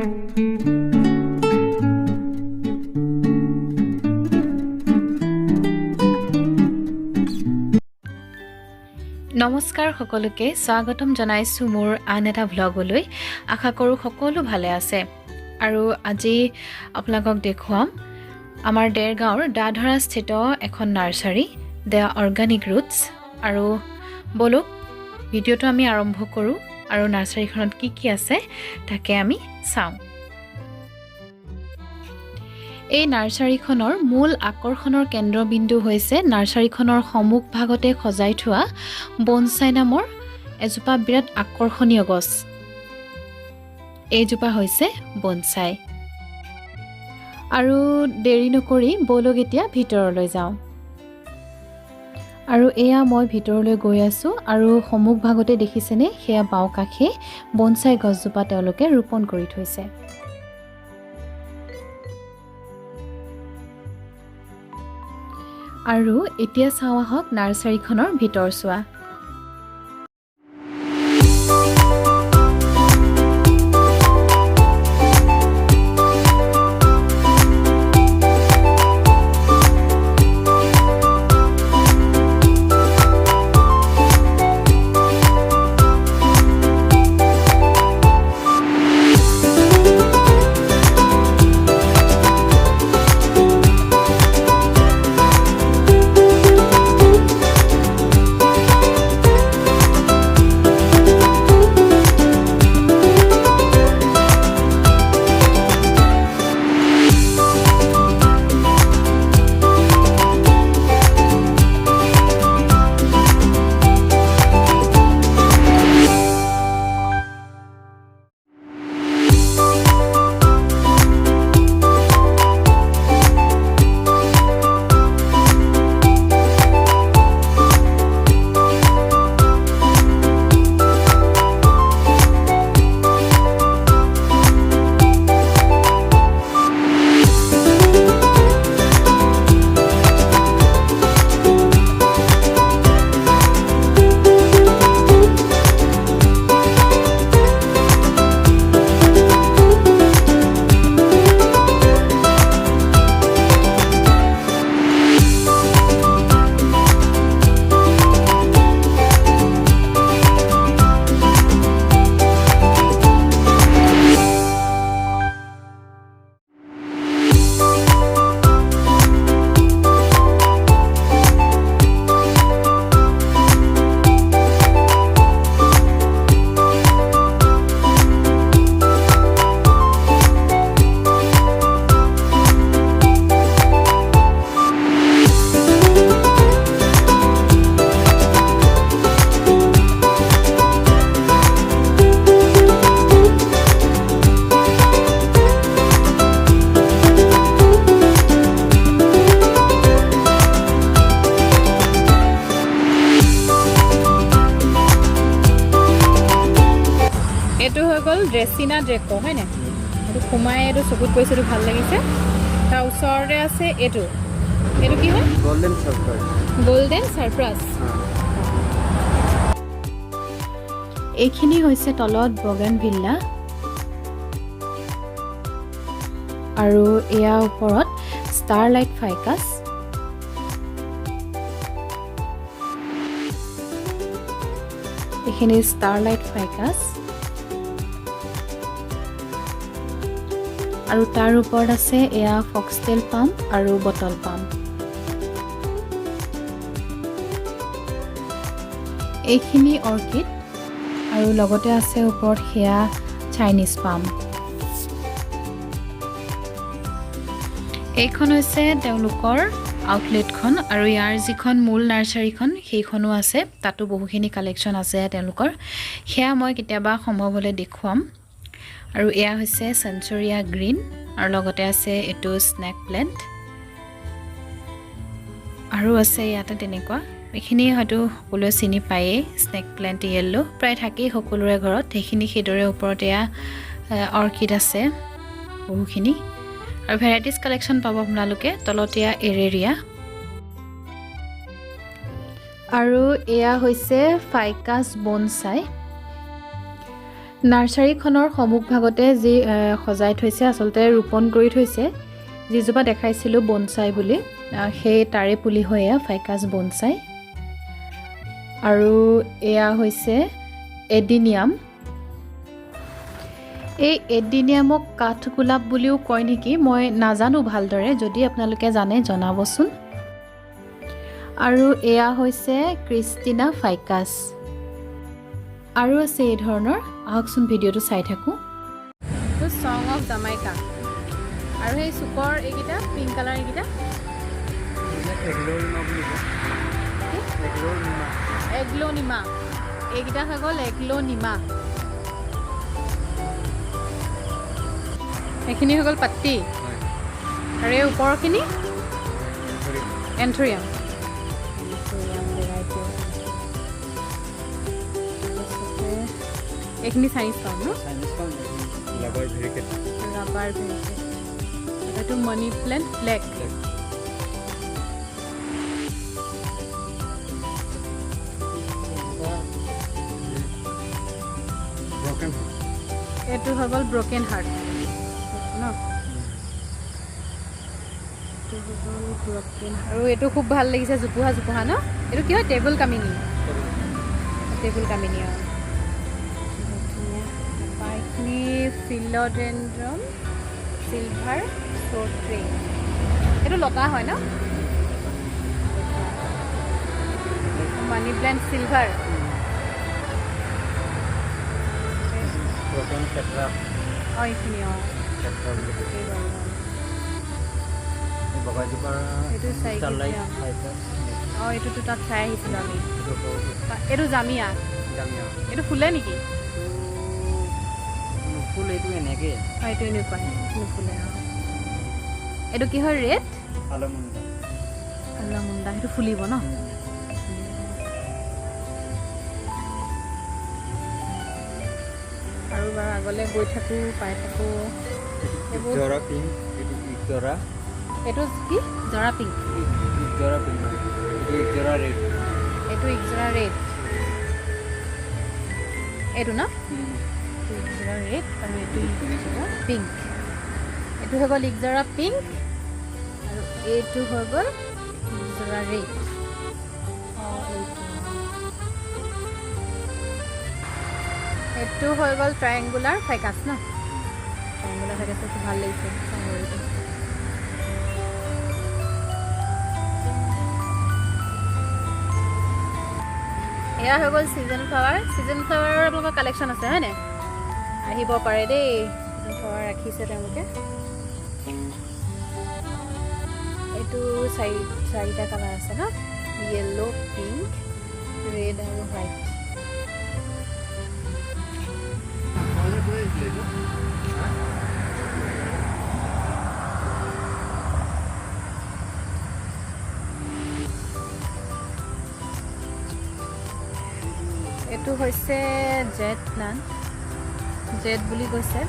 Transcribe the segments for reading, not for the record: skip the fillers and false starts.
নমস্কাৰ সকলোকে স্বাগতম জনাইছো মোৰ আন এটা ভ্লগলৈ আশা কৰো সকলো ভালে আছে আৰু আজি আপোনালোকক দেখুৱাম আমাৰ দেৰগাঁৱৰ দাধৰা স্থিত এখন নাৰ্সাৰী দ্য অৰ্গানিক ৰুটছ আৰু বলক ভিডিঅটো আমি আৰম্ভ কৰো আৰু নাৰ্সাৰীখনত কি আছে তাকে আমি চাওঁ এই নাৰ্সাৰীখনৰ মূল আকৰ্ষণৰ কেন্দ্ৰবিন্দু হৈছে নাৰ্সাৰীখনৰ সমুখ ভাগতে খজাই থোৱা বনসাই নামৰ এজোপা বিৰাট আকৰ্ষণীয় গছ এইজোপা হৈছে বনসাই আৰু দেৰি নকৰি বলক এতিয়া ভিতৰলৈ যাওঁ আৰু এয়া মই ভিতৰলৈ গৈ আছো আৰু সমুখ ভাগতে দেখিছেনে হেয়া বাও কাখে বনসাই গছজোপা তেওঁলোকে ৰোপণ কৰি থৈছে আৰু এতিয়া চাওঁ আহক নাৰ্সাৰীখনৰ ভিতৰ চোৱা এটো হৈ গল ড্ৰেছিনা ড্ৰেকো হয় না এটো খুমাই এটো চকুত পইছেটো ভাল লাগিছে তা ওচৰতে আছে এটো কি হয় গোল্ডেন সাৰপ্ৰাইজ এইখিনি হৈছে তলত বগেনভিল্লা আৰু এয়া ওপৰত ষ্টাৰলাইট ফাইকাছ এইখিনি ষ্টাৰলাইট ফাইকাছ আৰু তাৰ ওপৰত আছে এয়া ফক্সটেল পাম আৰু বটল পাম এইখিনি অৰ্কিড আৰু লগতে আছে ওপৰত হেয়া চাইনিজ পাম এইখন হৈছে তেওঁলোকৰ আউটলেটখন আৰু ইয়াৰ যিখন মূল নাৰ্সাৰীখন সেইখনো আছে তাতো বহুখিনি কালেকচন আছে তেওঁলোকৰ হেয়া মই কেতিয়াবা সম্ভৱ হলে দেখুৱাম আৰু এয়া হৈছে সেঞ্চুৰিয়া গ্ৰীণ আৰু লগতে আছে এটো স্নেক প্লেন্ট আৰু আছে ইয়াতে তেনেকুৱা এখিনি হয়তো সকলোৱে চিনি পায়ে স্নেক প্লেন্ট ইয়েলো প্ৰায় থাকেই সকলোৰে ঘৰত সেইখিনি খেদৰে ওপৰত এয়া অৰ্কিড আছে বহুখিনি আৰু ভেৰাইটিজ কালেকচন পাব আপোনালোকে তলতিয়া এৰেৰিয়া আৰু এয়া হৈছে ফাইকাছ বনসাই নাৰ্চাৰীখনৰ সন্মুখভাগতে যি সজাই থৈছে আচলতে ৰোপণ কৰি থৈছে যিজোপা দেখাইছিলোঁ বনচাই বুলি সেই তাৰে পুলি হয় এয়া ফাইকাছ বনচাই আৰু এয়া হৈছে এডিনিয়াম এই এডিনিয়ামক কাঠগোলাপ বুলিও কয় নেকি মই নাজানো ভালদৰে যদি আপোনালোকে জানে জনাবচোন আৰু এয়া হৈছে ক্ৰিষ্টিনা ফাইকাছ আৰু আছে এই ধৰণৰ আহকচোন ভিডিঅ'টো চাই থাকোঁ সং অফ জামাইকা আৰু সেই চুকৰ এইকেইটা পিংক কালাৰ এইকেইটা এগ্লনিমা এইকেইটা হৈ গ'ল এগ্লনিমা এইখিনি হৈ গ'ল পাত্তি আৰু এই ওপৰখিনি এন্থৰিয়াম এইখিনি চাইনিজ পাম ন ৰাবাৰ ভেৰিকেট এইটো মানি প্লেণ্ট ব্লেক এইটো হৈ গ'ল ব্ৰকেন হাৰ্ট ন আৰু এইটো খুব ভাল লাগিছে জোপোহা ন এইটো কি হয় টেবুল কামিনী এইখিনি ফিলডেণ্ড্ৰন চিলভাৰ শ্বৰ্ট ট্ৰেইন এইটো লতা হয় ন মানি প্লেণ্ট চিলভাৰ এইখিনি এইটোতো তাত চাই আহিছিলোঁ আমি এইটো জামিয়া এইটো ফুলে নেকি এইটো এনেকৈ এইটো এনেকুৱা নুফুলে এইটো কি হয় ৰেড আলামুণ্ডা সেইটো ফুলিব ন আৰু বাৰু আগলৈ গৈ থাকোঁ পাই থাকোঁ এইবোৰ এইটো কি জৰা পিংক এইটো ইকজৰা ৰেড এইটো ন ইকজৰা ৰেড আৰু এইটো ইকজৰা পিংক এইটো হৈ গ'ল ইকজৰা পিংক আৰু এইটো হৈ গ'ল ইকজৰা ৰেড এইটো হৈ গ'ল ট্ৰায়েংগুলাৰ ফাইকাছ ন ট্ৰায়েংগুলাৰ ফাইকাছটো খুব ভাল লাগিছে এয়া হৈ গ'ল ছিজন ফ্লাৱাৰৰ আপোনালোকৰ কালেকশ্যন আছে হয়নে আহিব পাৰে দেই ছিজন ফ্লাৱাৰ ৰাখিছে তেওঁলোকে এইটো চাৰিটা কালাৰ আছে ন য়েল্ল' পিংক ৰেড আৰু হোৱাইট এইটো হৈছে জেড প্লান্ট জেড বুলি কৈছে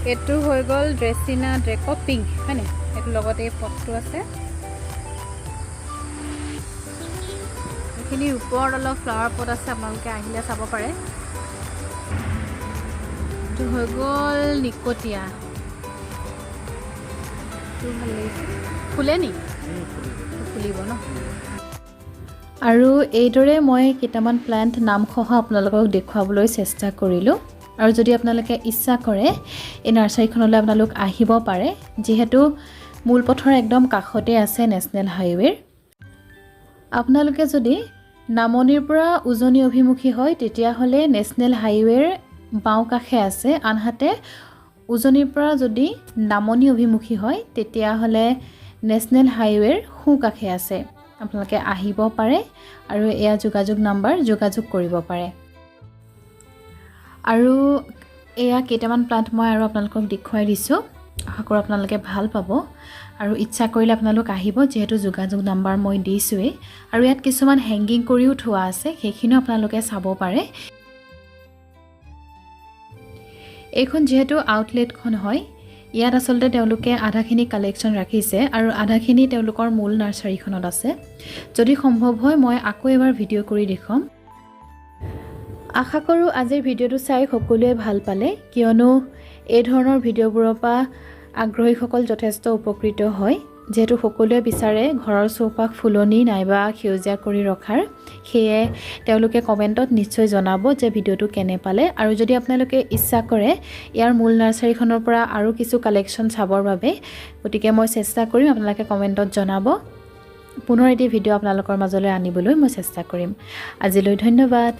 এইটো হৈ গ'ল ড্ৰেচিনা ড্ৰেক' পিংক হয়নে এইটো লগতে এই পটটো আছে এইখিনি ওপৰত অলপ ফ্লাৱাৰ পট আছে আপোনালোকে আহিলে চাব পাৰে এইটো হৈ গ'ল নিকটীয়া এইটো ভাল লাগিছে ফুলে নি ফুলিব ন আৰু এইদৰে মই কেইটামান প্লান্ট নামসহ আপোনালোকক দেখুৱাবলৈ চেষ্টা কৰিলোঁ আৰু যদি আপোনালোকে ইচ্ছা কৰে এই নাৰ্চাৰীখনলৈ আপোনালোক আহিব পাৰে যিহেতু মূল পথৰ একদম কাষতে আছে নেশ্যনেল হাইৱেৰ আপোনালোকে যদি নামনিৰ পৰা উজনি অভিমুখী হয় তেতিয়াহ'লে নেশ্যনেল হাইৱেৰ বাওঁ কাষে আছে আনহাতে উজনিৰ পৰা যদি নামনি অভিমুখী হয় তেতিয়াহ'লে নেশ্যনেল হাইৱেৰ সোঁ কাষে আছে আপোনালোকে আহিব পাৰে আৰু এয়া যোগাযোগ নাম্বাৰ যোগাযোগ কৰিব পাৰে আৰু এয়া কেইটামান প্লান্ট মই আৰু আপোনালোকক দেখুৱাই দিছোঁ আশা কৰোঁ আপোনালোকে ভাল পাব আৰু ইচ্ছা কৰিলে আপোনালোক আহিব যিহেতু যোগাযোগ নাম্বাৰ মই দিছোঁৱেই আৰু ইয়াত কিছুমান হেংগিং কৰিও থোৱা আছে সেইখিনিও আপোনালোকে চাব পাৰে এইখন যিহেতু আউটলেটখন হয় ইয়াত আচলতে তেওঁলোকে আধাখিনি কালেকশ্যন ৰাখিছে আৰু আধাখিনি তেওঁলোকৰ মূল নাৰ্চাৰীখনত আছে যদি সম্ভৱ হয় মই আকৌ এবাৰ ভিডিঅ' কৰি দেখুৱাম আশা কৰোঁ আজিৰ ভিডিঅ'টো চাই সকলোৱে ভাল পালে, কিয়নো এই ধৰণৰ ভিডিঅ'বোৰৰ পৰা আগ্ৰহীসকল যথেষ্ট উপকৃত হয়। যিহেতু সকলোৱে বিচাৰে ঘৰৰ চৌপাশ ফুলনি নাইবা সেউজীয়া কৰি ৰখাৰ, সেয়ে তেওঁলোকে কমেণ্টত নিশ্চয় জনাব যে ভিডিঅ'টো কেনে পালে। আৰু যদি আপোনালোকে ইচ্ছা কৰে ইয়াৰ মূল নাৰ্চাৰীখনৰ পৰা আৰু কিছু কালেকশ্যন চাবৰ বাবে, গতিকে মই চেষ্টা কৰিম আপোনালোকে কমেণ্টত জনাব। পুনৰ এটি ভিডিঅ' আপোনালোকৰ মাজলৈ আনিবলৈ মই চেষ্টা কৰিম। আজিলৈ ধন্যবাদ।